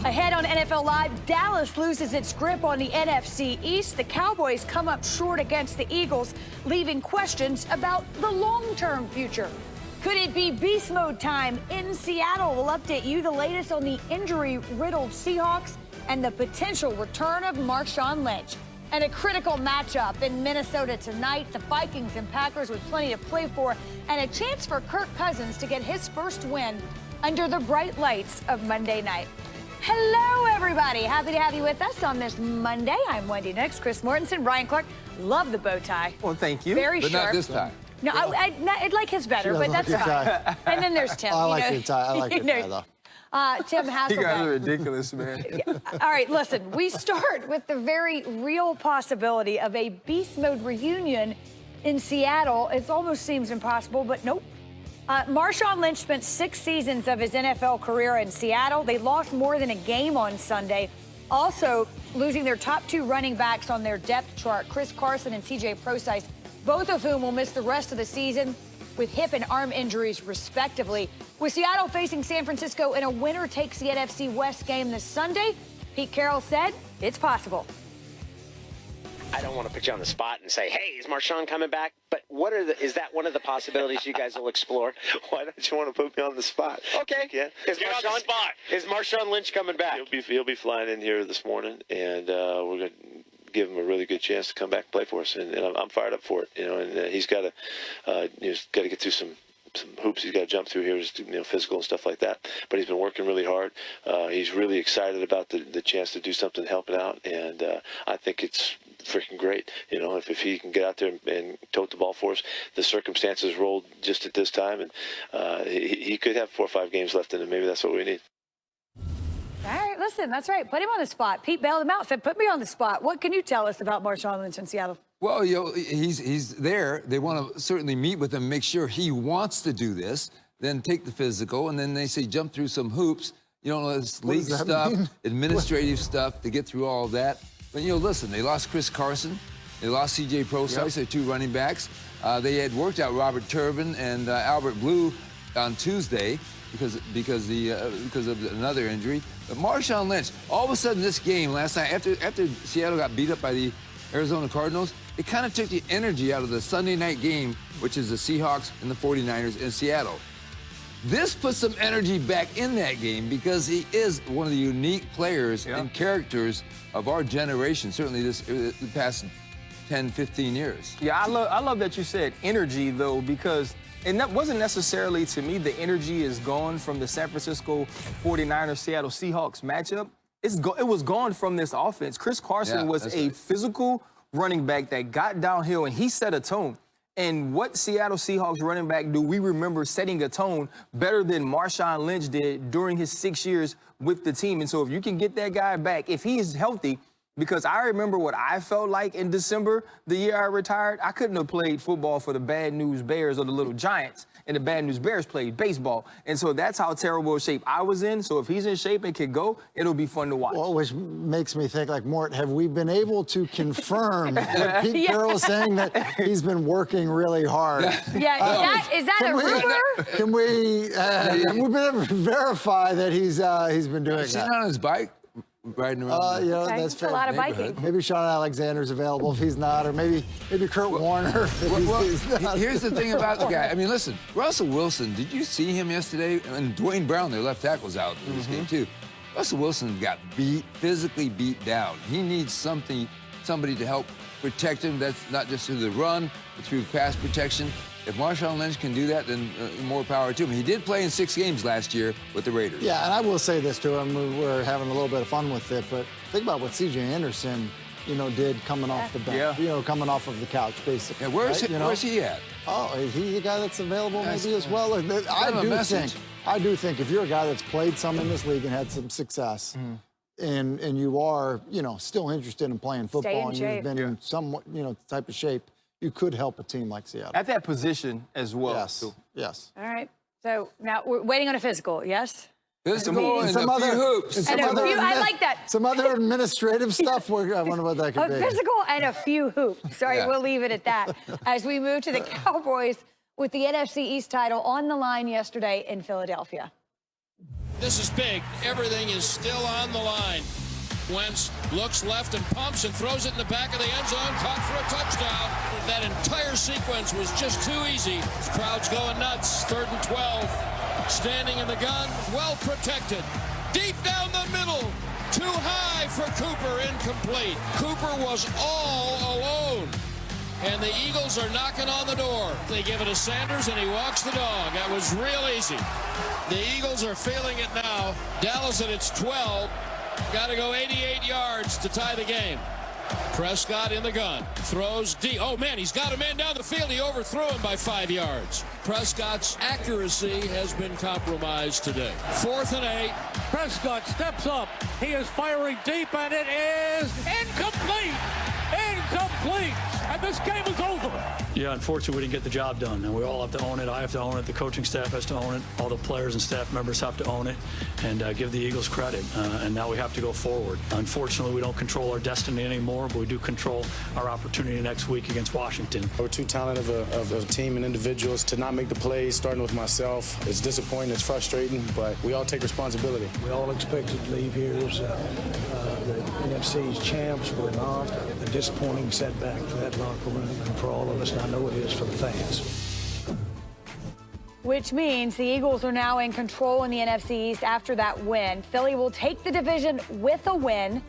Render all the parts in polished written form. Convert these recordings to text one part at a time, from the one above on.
Ahead on NFL Live, Dallas loses its grip on the NFC East. The Cowboys come up short against the Eagles, leaving questions about the long-term future. Could it be beast mode time in Seattle? We'll update you the latest on the injury-riddled Seahawks and the potential return of Marshawn Lynch. And a critical matchup in Minnesota tonight. The Vikings and Packers with plenty to play for, and a chance for Kirk Cousins to get his first win under the bright lights of Monday night. Hello, everybody. Happy to have you with us on this Monday. I'm Wendy Nix, Chris Mortensen, Ryan Clark. Love the bow tie. Well, thank you. Very but sharp. Not this time. No, I'd like his better, but that's fine. And then there's Tim. I like your tie. I like your tie, though. Tim Hasselbeck. You guys are ridiculous, man. All right, listen, we start with the very real possibility of a beast mode reunion in Seattle. It almost seems impossible, but nope. Marshawn Lynch spent 6 seasons of his NFL career in Seattle. They lost more than a game on Sunday. Also, losing their top 2 running backs on their depth chart, Chris Carson and TJ Procise, both of whom will miss the rest of the season with hip and arm injuries, respectively. With Seattle facing San Francisco in a winner-takes the NFC West game this Sunday, Pete Carroll said it's possible. I don't want to put you on the spot and say, hey, is Marshawn coming back? But is that one of the possibilities you guys will explore? Why don't you want to put me on the spot? Okay. Yeah. Is Marshawn Lynch coming back? He'll be flying in here this morning, and we're going to give him a really good chance to come back and play for us. And I'm fired up for it, and he's got to get through some hoops he's got to jump through here, just physical and stuff like that. But he's been working really hard. He's really excited about the chance to do something helping out, and I think it's freaking great. If he can get out there and tote the ball for us. The circumstances rolled just at this time, and he could have 4 or 5 games left in him. Maybe that's what we need. All right, listen, that's right. Put him on the spot. Pete bailed him out, said, put me on the spot. What can you tell us about Marshawn Lynch in Seattle? Well, he's there. They want to certainly meet with him, make sure he wants to do this, then take the physical, and then they say jump through some hoops. This league stuff, administrative stuff to get through all of that. But, listen, they lost Chris Carson. They lost C.J. Procise, their 2 running backs. They had worked out Robert Turbin and Albert Blue on Tuesday because of another injury. But Marshawn Lynch, all of a sudden this game last night, after Seattle got beat up by the Arizona Cardinals, it kind of took the energy out of the Sunday night game, which is the Seahawks and the 49ers in Seattle. This puts some energy back in that game because he is one of the unique players and characters of our generation, certainly the past 10, 15 years. Yeah, I love that you said energy, though, because and that wasn't necessarily, to me, the energy is gone from the San Francisco 49ers Seattle Seahawks matchup. It was gone from this offense. Chris Carson was a physical running back that got downhill, and he set a tone. And what Seattle Seahawks running back do we remember setting a tone better than Marshawn Lynch did during his 6 years with the team? And so if you can get that guy back, if he is healthy, because I remember what I felt like in December, the year I retired. I couldn't have played football for the Bad News Bears or the Little Giants, and the Bad News Bears played baseball. And so that's how terrible a shape I was in. So if he's in shape and can go, it'll be fun to watch. Well, which makes me think, like, Mort, have we been able to confirm what Pete Carroll is saying, that he's been working really hard? Yeah, is that a rumor? Have we been able to verify that he's been doing that? Is he on his bike? Riding around. That's a lot of biking. Maybe Sean Alexander's available if he's not, or maybe Kurt Warner. Here's the thing about the guy. I mean, listen, Russell Wilson, did you see him yesterday? And Dwayne Brown, their left tackle, was out in this game, too. Russell Wilson got physically beat down. He needs somebody to help protect him. That's not just through the run, but through pass protection. If Marshawn Lynch can do that, then more power to him. He did play in 6 games last year with the Raiders. Yeah, and I will say this to him. We're having a little bit of fun with it, but think about what C.J. Anderson, did coming off the bench. Coming off of the couch, basically. Yeah, where's he at? Oh, is he the guy that's available maybe as well? I do think if you're a guy that's played some in this league and had some success, and you are, still interested in playing football, and you've been in somewhat, type of shape, you could help a team like Seattle. At that position as well. Yes. All right. So now we're waiting on a physical, yes? Physical and a few hoops. I like that. Some other administrative stuff. I wonder what that could be. A physical and a few hoops. Sorry, we'll leave it at that. As we move to the Cowboys with the NFC East title on the line yesterday in Philadelphia. This is big. Everything is still on the line. Wentz looks left and pumps and throws it in the back of the end zone. Caught for a touchdown. That entire sequence was just too easy. The crowd's going nuts. 3rd and 12. Standing in the gun. Well protected. Deep down the middle. Too high for Cooper. Incomplete. Cooper was all alone. And the Eagles are knocking on the door. They give it to Sanders, and he walks the dog. That was real easy. The Eagles are feeling it now. Dallas at its 12. Got to go 88 yards to tie the game. Prescott in the gun. Throws deep. Oh, man, he's got a man down the field. He overthrew him by 5 yards. Prescott's accuracy has been compromised today. 4th and 8. Prescott steps up. He is firing deep, and it is incomplete. Incomplete. And this game is over. Yeah, unfortunately, we didn't get the job done, and we all have to own it. I have to own it. The coaching staff has to own it. All the players and staff members have to own it and give the Eagles credit. And now we have to go forward. Unfortunately, we don't control our destiny anymore, but we do control our opportunity next week against Washington. We're too talented of a team and individuals to not make the plays, starting with myself. It's disappointing, it's frustrating, but we all take responsibility. We all expected to leave here as the NFC's champs. We're not. A disappointing setback for that locker room and for all of us, and I know it is for the fans. Which means the Eagles are now in control in the NFC East after that win. Philly will take the division with a win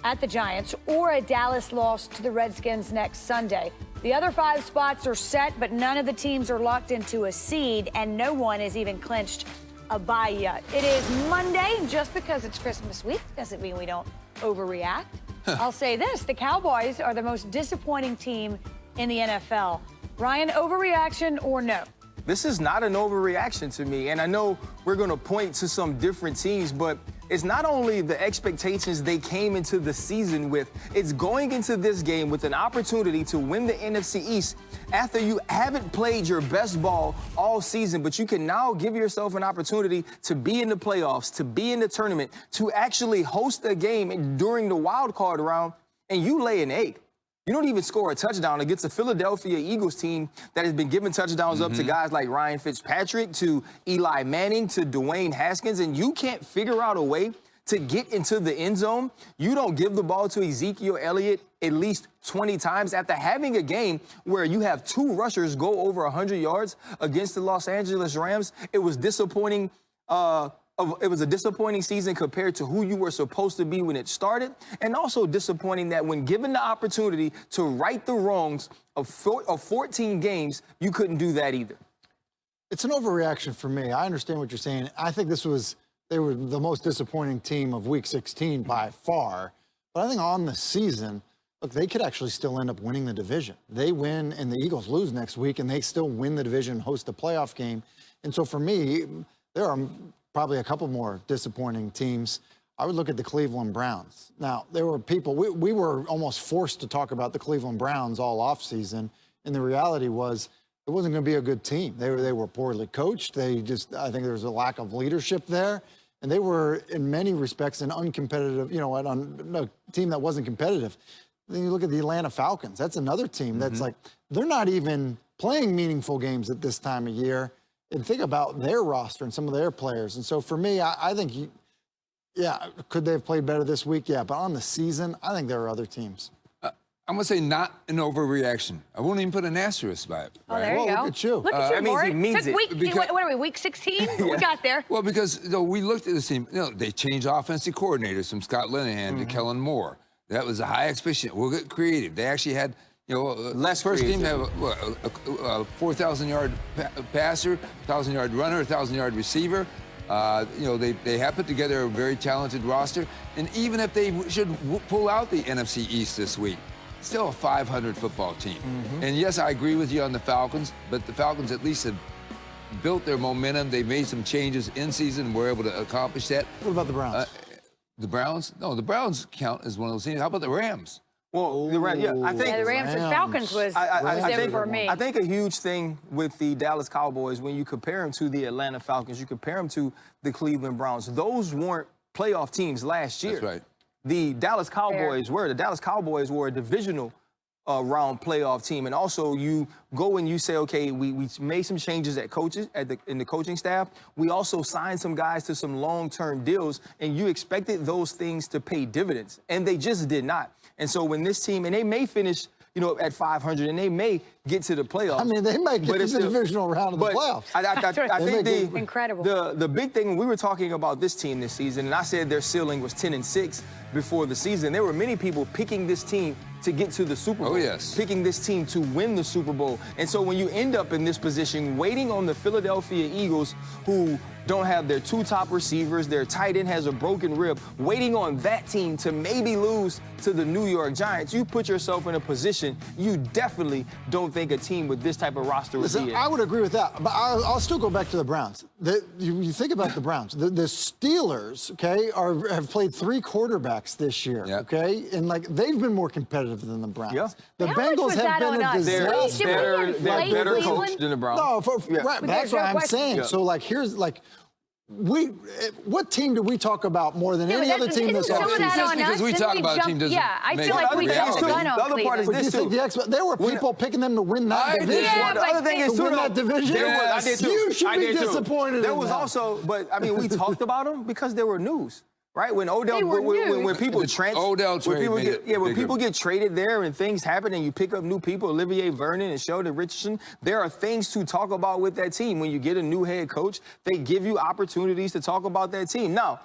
at the Giants or a Dallas loss to the Redskins next Sunday. The other 5 spots are set, but none of the teams are locked into a seed, and no one has even clinched a bye yet. It is Monday. Just because it's Christmas week doesn't mean we don't overreact. I'll say this, the Cowboys are the most disappointing team in the NFL. Ryan, overreaction or no? This is not an overreaction to me, and I know we're going to point to some different teams, but it's not only the expectations they came into the season with, it's going into this game with an opportunity to win the NFC East after you haven't played your best ball all season, but you can now give yourself an opportunity to be in the playoffs, to be in the tournament, to actually host a game during the wild card round, and you lay an egg. You don't even score a touchdown against a Philadelphia Eagles team that has been giving touchdowns up to guys like Ryan Fitzpatrick, to Eli Manning, to Dwayne Haskins, and you can't figure out a way to get into the end zone. You don't give the ball to Ezekiel Elliott at least 20 times after having a game where you have 2 rushers go over 100 yards against the Los Angeles Rams. It was disappointing. It was a disappointing season compared to who you were supposed to be when it started, and also disappointing that when given the opportunity to right the wrongs of 14 games, you couldn't do that either. It's an overreaction for me. I understand what you're saying. I think they were the most disappointing team of Week 16 by far. But I think on the season, look, they could actually still end up winning the division. They win and the Eagles lose next week, and they still win the division, host a playoff game. And so for me, there are probably a couple more disappointing teams. I would look at the Cleveland Browns. Now, there were people, we were almost forced to talk about the Cleveland Browns all offseason, and the reality was it wasn't going to be a good team. They were poorly coached. I think there was a lack of leadership there, and they were, in many respects, an uncompetitive, a team that wasn't competitive. Then you look at the Atlanta Falcons. That's another team that's like, they're not even playing meaningful games at this time of year. And think about their roster and some of their players. And so for me, I think, could they have played better this week? Yeah, but on the season, I think there are other teams. I'm going to say not an overreaction. I won't even put an asterisk by it. Oh, there you go. Look at you. Look at you, Maury. He means it. What are we, week 16? We got there. Well, because we looked at this team. They changed offensive coordinators from Scott Linehan to Kellen Moore. That was a high expectation. We'll get creative. They actually had, less first creative. team to have a 4,000-yard passer, 1,000-yard runner, 1,000-yard receiver. They have put together a very talented roster. And even if they should pull out the NFC East this week, still a 500 football team. And yes, I agree with you on the Falcons, but the Falcons at least have built their momentum. They made some changes in season and were able to accomplish that. What about the Browns? The Browns? No, the Browns count as one of those teams. How about the Rams? Well, the Rams, I think the Rams and Falcons was it for me. I think a huge thing with the Dallas Cowboys, when you compare them to the Atlanta Falcons, you compare them to the Cleveland Browns. Those weren't playoff teams last year. That's right. The Dallas Cowboys were. The Dallas Cowboys were a divisional round playoff team. And also you go and you say, okay, we made some changes in the coaching staff. We also signed some guys to some long-term deals, and you expected those things to pay dividends, and they just did not. And so when this team, and they may finish, at 500, and they may get to the playoffs. I mean, they might get to the divisional round of the playoffs. I think incredible. The big thing, when we were talking about this team this season, and I said their ceiling was 10-6 before the season, there were many people picking this team to get to the Super Bowl. Oh, yes. Picking this team to win the Super Bowl. And so when you end up in this position, waiting on the Philadelphia Eagles, who don't have their 2 top receivers, their tight end has a broken rib, waiting on that team to maybe lose to the New York Giants, you put yourself in a position you definitely don't think a team with this type of roster would be in. I would agree with that, but I'll still go back to the Browns. You think about the Browns. The Steelers, okay, have played 3 quarterbacks this year, okay, and they've been more competitive than the Browns. Yeah. The Bengals have been a disaster. They're better coached than the Browns. No, right, that's what I'm saying. Yeah. So here's what team do we talk about more than any other team this offseason? Just because we talk about a team doesn't I feel like we jumped the gun on other part is this too. There were people picking them to win that division. Yeah, the other thing is to win that division. You should be disappointed. There was also, but I mean, we talked about them because there were news. Right, when Odell, when people get traded there and things happen and you pick up new people, Olivier Vernon and Sheldon Richardson, there are things to talk about with that team. When you get a new head coach, they give you opportunities to talk about that team. Now,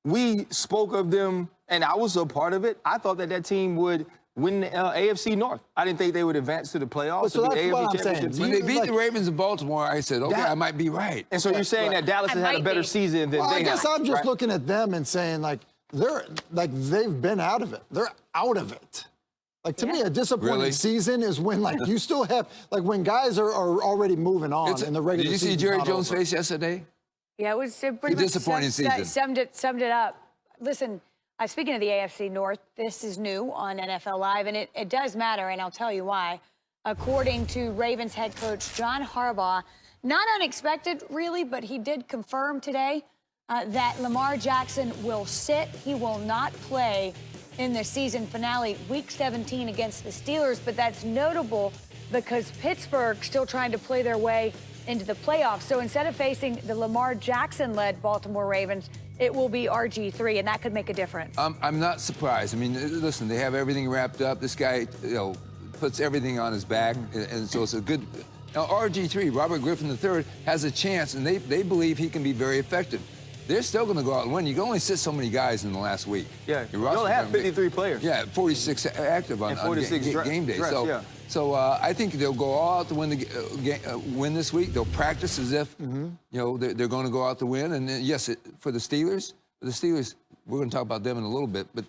we spoke of them, and I was a part of it. I thought that team would win the AFC North. I didn't think they would advance to the playoffs. So that's what I'm saying. When they beat the Ravens in Baltimore, I said, okay, I might be right. And so you're saying that Dallas has had a better season than they have. I guess I'm just looking at them and saying, they've been out of it. They're out of it. To me, a disappointing season is when, you still have, when guys are already moving on in the regular season. Did you see Jerry Jones' face yesterday? Yeah, it was pretty much disappointing season. Summed it up. Listen, speaking of the AFC North, this is new on NFL Live, and it does matter, and I'll tell you why. According to Ravens head coach John Harbaugh, not unexpected, really, but he did confirm today that Lamar Jackson will sit. He will not play in the season finale, Week 17 against the Steelers, but that's notable because Pittsburgh's still trying to play their way into the playoffs. So instead of facing the Lamar Jackson-led Baltimore Ravens, it will be RG3, and that could make a difference. I'm not surprised. I mean, listen, they have everything wrapped up. This guy, puts everything on his back, and so it's a good. Now, RG3, Robert Griffin III, has a chance, and they believe he can be very effective. They're still going to go out and win. You can only sit so many guys in the last week. Yeah, you only have 53 players. Yeah, 46 active on game day. So I think they'll go all out to win this week. They'll practice as if they're going to go out to win. And yes, for the Steelers, we're going to talk about them in a little bit. But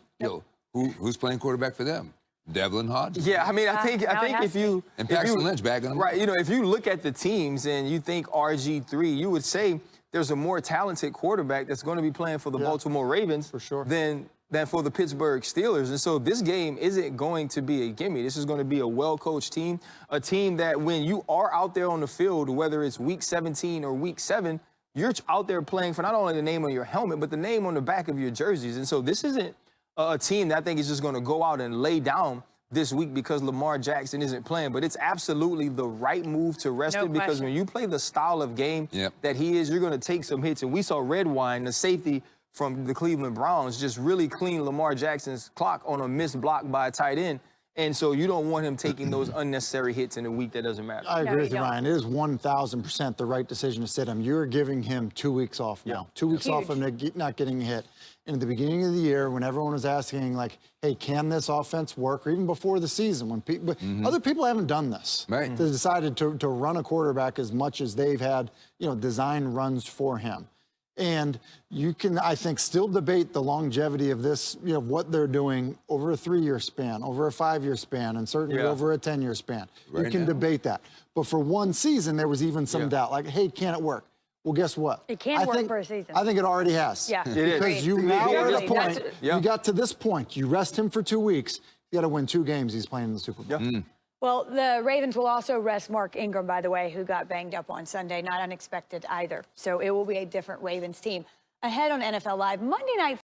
who's playing quarterback for them? Devlin Hodges. Yeah, I mean, I think if you and Paxton Lynch backing them. Right, if you look at the teams and you think RG3, you would say there's a more talented quarterback that's going to be playing for the Baltimore Ravens for sure than for the Pittsburgh Steelers. And so this game isn't going to be a gimme. This is going to be a well-coached team, a team that when you are out there on the field, whether it's Week 17 or Week 7, you're out there playing for not only the name on your helmet, but the name on the back of your jerseys. And so this isn't a team that I think is just going to go out and lay down this week because Lamar Jackson isn't playing, but it's absolutely the right move to rest him because when you play the style of game that he is, you're going to take some hits. And we saw Redwine, the safety from the Cleveland Browns, just really clean Lamar Jackson's clock on a missed block by a tight end. And so you don't want him taking those unnecessary hits in a week that doesn't matter. I agree with you, Ryan. It is 1,000% the right decision to sit him. You're giving him 2 weeks off now. 2 weeks off of not getting hit. And at the beginning of the year, when everyone was asking, hey, can this offense work? Or even before the season, when other people haven't done this. Right. They decided to run a quarterback as much as they've had, design runs for him. And you can, I think, still debate the longevity of this, what they're doing over a 3-year span, over a 5-year span, and certainly over a 10-year span. You can debate that. But for one season, there was even some doubt, hey, can it work? Well, guess what? It can work for a season. I think it already has. Yeah. It is. Because you now are at a point, you got to this point, you rest him for 2 weeks, you got to win 2 games he's playing in the Super Bowl. Well, the Ravens will also rest Mark Ingram, by the way, who got banged up on Sunday. Not unexpected either. So it will be a different Ravens team. Ahead on NFL Live, Monday Night